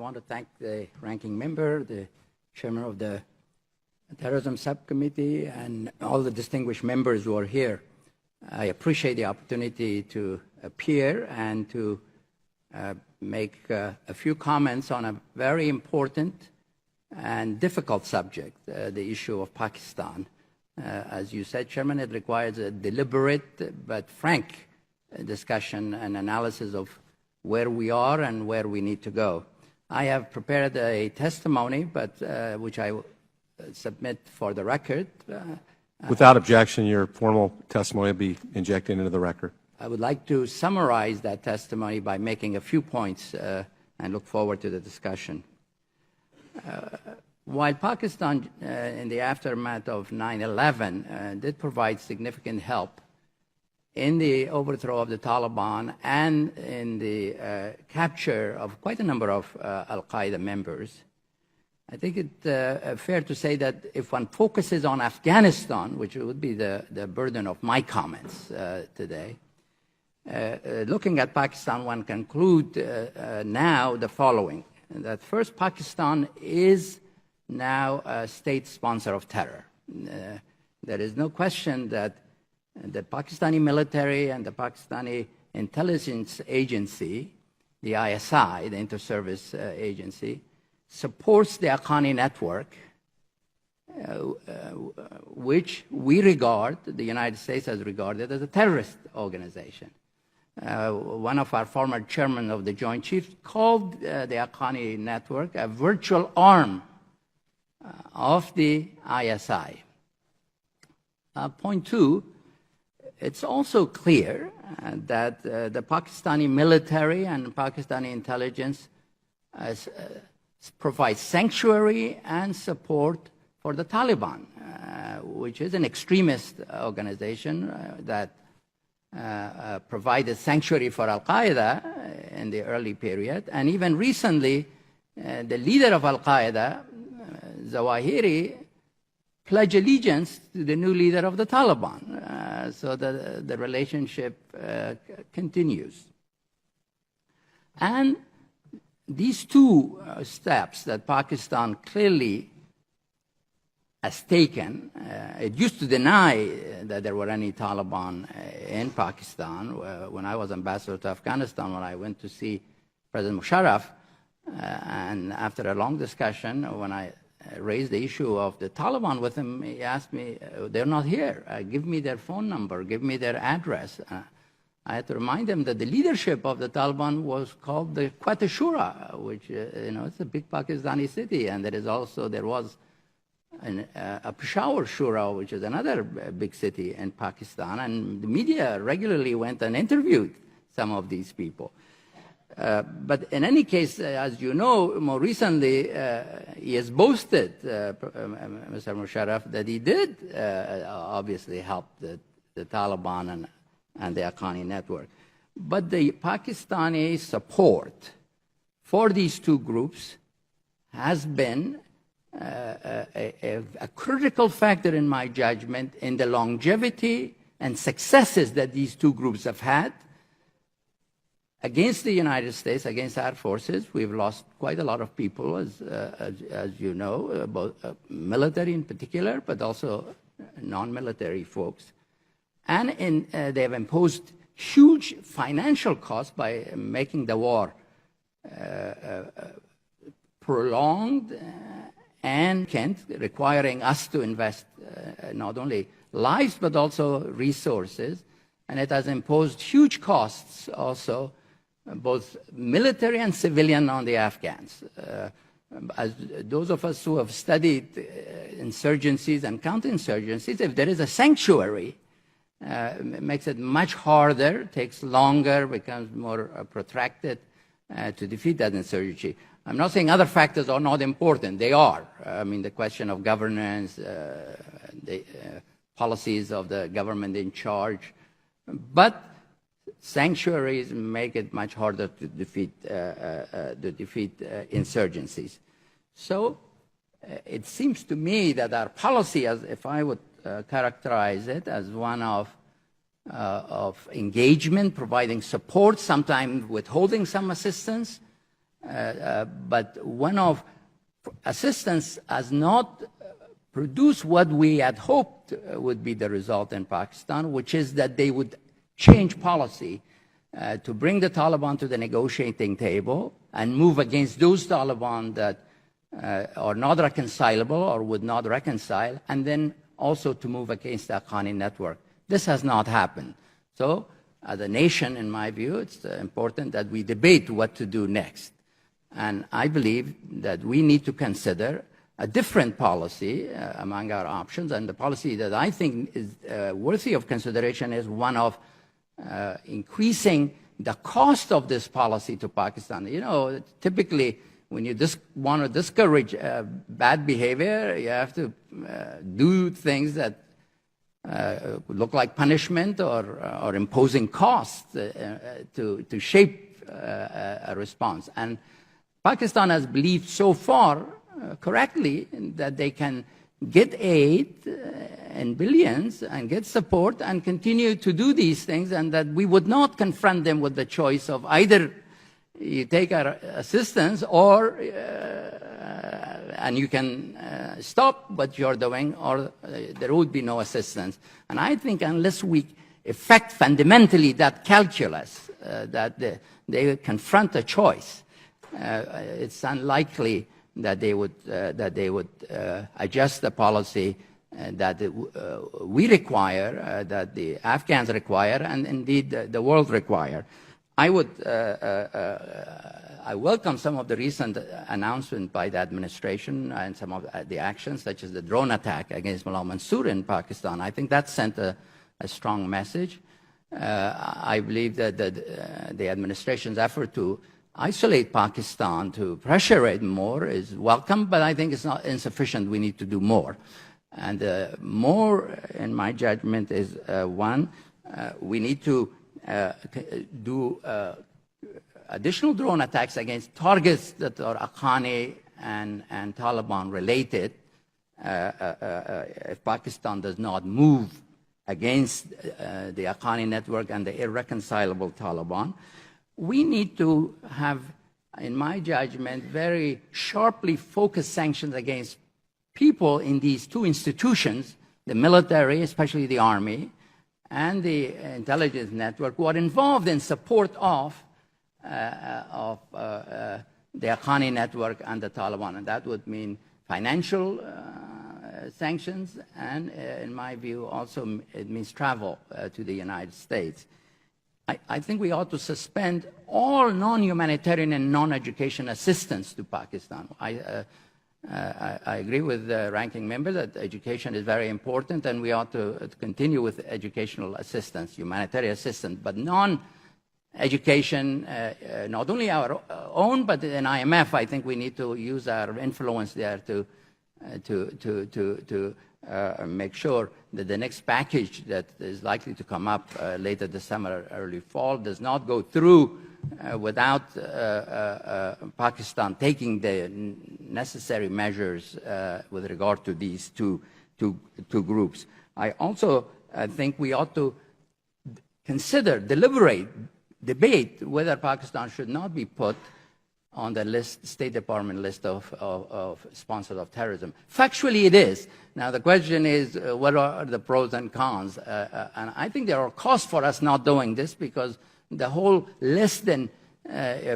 want to thank the ranking member, the chairman of the Terrorism Subcommittee, and all the distinguished members who are here. I appreciate the opportunity to appear and to make a few comments on a very important and difficult subject, the issue of Pakistan. As you said, Chairman, it requires a deliberate but frank discussion and analysis of where we are and where we need to go. I have prepared a testimony, but which I will submit for the record. Without objection, your formal testimony will be injected into the record. I would like to summarize that testimony by making a few points and look forward to the discussion. While Pakistan, in the aftermath of 9/11, did provide significant help in the overthrow of the Taliban and in the capture of quite a number of Al-Qaeda members, I think it's fair to say that if one focuses on Afghanistan, which would be the burden of my comments today, looking at Pakistan, one conclude now the following, that first, Pakistan is now a state sponsor of terror. There is no question that the Pakistani military and the Pakistani intelligence agency, the ISI, the inter-service agency, supports the Haqqani network, which we regard, the United States has regarded as a terrorist organization. One of our former chairmen of the Joint Chiefs called the Haqqani network a virtual arm of the ISI. Point two, it's also clear that the Pakistani military and Pakistani intelligence provide sanctuary and support for the Taliban, which is an extremist organization that provided sanctuary for Al-Qaeda in the early period. And even recently, the leader of Al-Qaeda, Zawahiri, pledged allegiance to the new leader of the Taliban. So the relationship continues. And these two steps that Pakistan clearly has taken, it used to deny that there were any Taliban in Pakistan. When I was ambassador to Afghanistan, when I went to see President Musharraf, and after a long discussion, when I raised the issue of the Taliban with him, he asked me, they're not here. Give me their phone number, give me their address. I had to remind him that the leadership of the Taliban was called the Quetta Shura, which, it's a big Pakistani city. And there was a Peshawar Shura, which is another big city in Pakistan. And the media regularly went and interviewed some of these people. But in any case, as you know, more recently, he has boasted, Mr. Musharraf, that he did obviously help the Taliban and the Haqqani network. But the Pakistani support for these two groups has been a critical factor in my judgment in the longevity and successes that these two groups have had against the United States, against our forces. We've lost quite a lot of people, as you know, both military in particular, but also non-military folks. And they have imposed huge financial costs by making the war prolonged and requiring us to invest not only lives but also resources. And it has imposed huge costs also, both military and civilian, on the Afghans. As those of us who have studied insurgencies and counterinsurgencies, if there is a sanctuary, it makes it much harder, takes longer, becomes more protracted to defeat that insurgency. I'm not saying other factors are not important. They are. I mean, the question of governance, the policies of the government in charge. But sanctuaries make it much harder to defeat insurgencies. So it seems to me that our policy, as if I would characterize it, as one of engagement, providing support, sometimes withholding some assistance, But one of assistance has not produced what we had hoped would be the result in Pakistan, which is that they would change policy to bring the Taliban to the negotiating table and move against those Taliban that are not reconcilable or would not reconcile, and then also to move against the Haqqani network. This has not happened. So, as a nation, in my view, it's important that we debate what to do next. And I believe that we need to consider a different policy among our options, and the policy that I think is worthy of consideration is one of increasing the cost of this policy to Pakistan. You know, typically, when you want to discourage bad behavior, you have to do things that look like punishment or imposing costs to shape a response. And Pakistan has believed so far, correctly, that they can get aid in billions and get support and continue to do these things, and that we would not confront them with the choice of either you take our assistance or and you can stop what you're doing, or there would be no assistance. And I think unless we affect fundamentally that calculus, that they confront a choice, it's unlikely that they would adjust the policy that we require, that the Afghans require, and indeed the world require. I welcome some of the recent announcements by the administration and some of the actions, such as the drone attack against Mullah Mansour in Pakistan. I think that sent a strong message. I believe that the administration's effort to isolate Pakistan, to pressure it more, is welcome, but I think it's not insufficient. We need to do more. And more, in my judgment, is one, we need to do additional drone attacks against targets that are Haqqani and Taliban related. If Pakistan does not move against the Haqqani network and the irreconcilable Taliban, we need to have, in my judgment, very sharply focused sanctions against people in these two institutions, the military, especially the army, and the intelligence network, who are involved in support of the Haqqani network and the Taliban. And that would mean financial sanctions, and in my view, also it means travel to the United States. I think we ought to suspend all non-humanitarian and non-education assistance to Pakistan. I agree with the ranking member that education is very important, and we ought to continue with educational assistance, humanitarian assistance, but non-education, not only our own, but in IMF, I think we need to use our influence there to make sure that the next package that is likely to come up later this summer, early fall, does not go through without Pakistan taking the necessary measures with regard to these two groups. I also think we ought to consider, debate whether Pakistan should not be put on the list, State Department list of sponsors of terrorism. Factually, it is. Now, the question is, what are the pros and cons? And I think there are costs for us not doing this, because the whole less than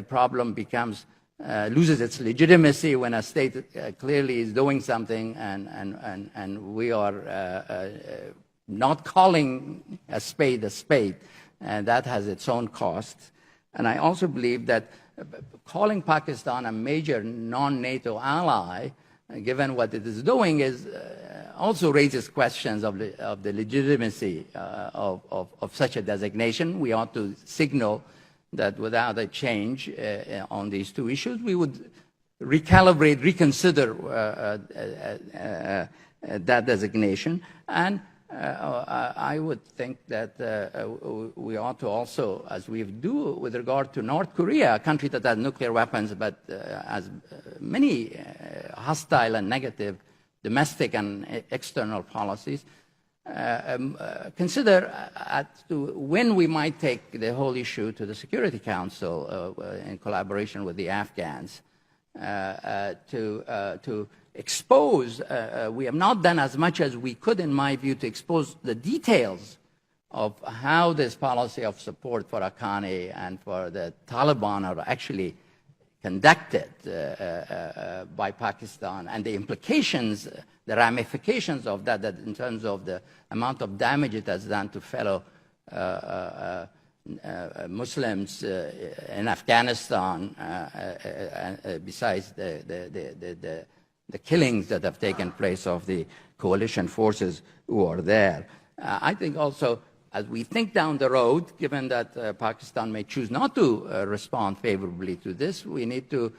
problem becomes, loses its legitimacy when a state clearly is doing something and we are not calling a spade, and that has its own costs. And I also believe that calling Pakistan a major non-NATO ally, given what it is doing, is also raises questions of the legitimacy of such a designation. We ought to signal that without a change on these two issues, we would recalibrate, reconsider that designation. And I would think that we ought to also, as we do with regard to North Korea, a country that has nuclear weapons but has many hostile and negative domestic and external policies, consider when we might take the whole issue to the Security Council in collaboration with the Afghans to expose. We have not done as much as we could, in my view, to expose the details of how this policy of support for Haqqani and for the Taliban are actually conducted by Pakistan, and the implications, the ramifications of that in terms of the amount of damage it has done to fellow Muslims in Afghanistan, besides the killings that have taken place of the coalition forces who are there. I think also, as we think down the road, given that Pakistan may choose not to respond favorably to this, we need to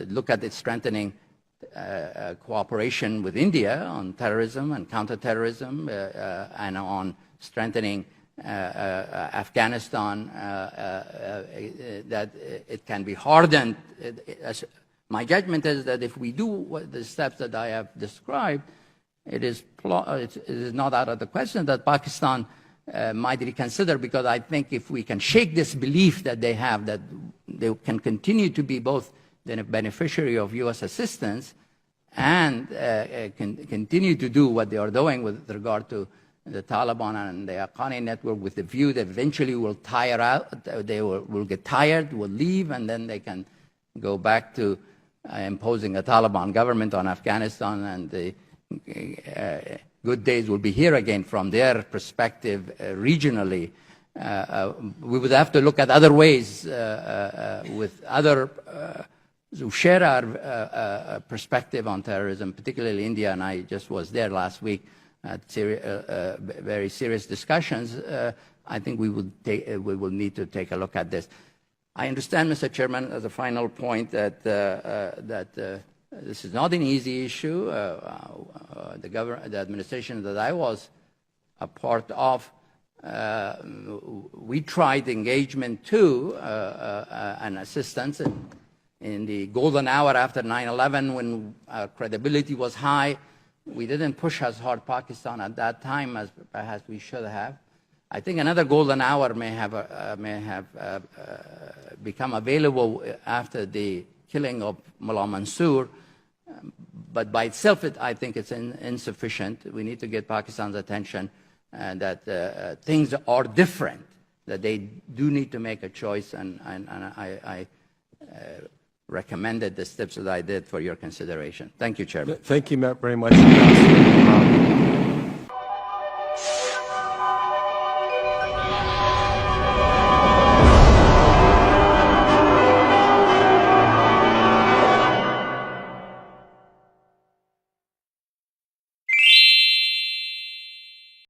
look at its strengthening cooperation with India on terrorism and counterterrorism, and on strengthening Afghanistan, that it can be hardened. My judgment is that if we do the steps that I have described, it is not out of the question that Pakistan might reconsider, because I think if we can shake this belief that they have, that they can continue to be both the beneficiary of U.S. assistance and continue to do what they are doing with regard to the Taliban and the Haqqani network, with the view that eventually will tire out, they will get tired, will leave, and then they can go back to imposing a Taliban government on Afghanistan, and the good days will be here again from their perspective regionally. We would have to look at other ways with other who share our perspective on terrorism, particularly India, and I just was there last week at very serious discussions. I think we will need to take a look at this. I understand, Mr. Chairman, as a final point, that this is not an easy issue. The administration that I was a part of, we tried engagement too and assistance in the golden hour after 9/11, when our credibility was high. We didn't push as hard Pakistan at that time as perhaps we should have. I think another golden hour may have become available after the killing of Mullah Mansour, but by itself, I think it's insufficient. We need to get Pakistan's attention that things are different, that they do need to make a choice, and I recommended the steps that I did for your consideration. Thank you, Chairman. Thank you very much.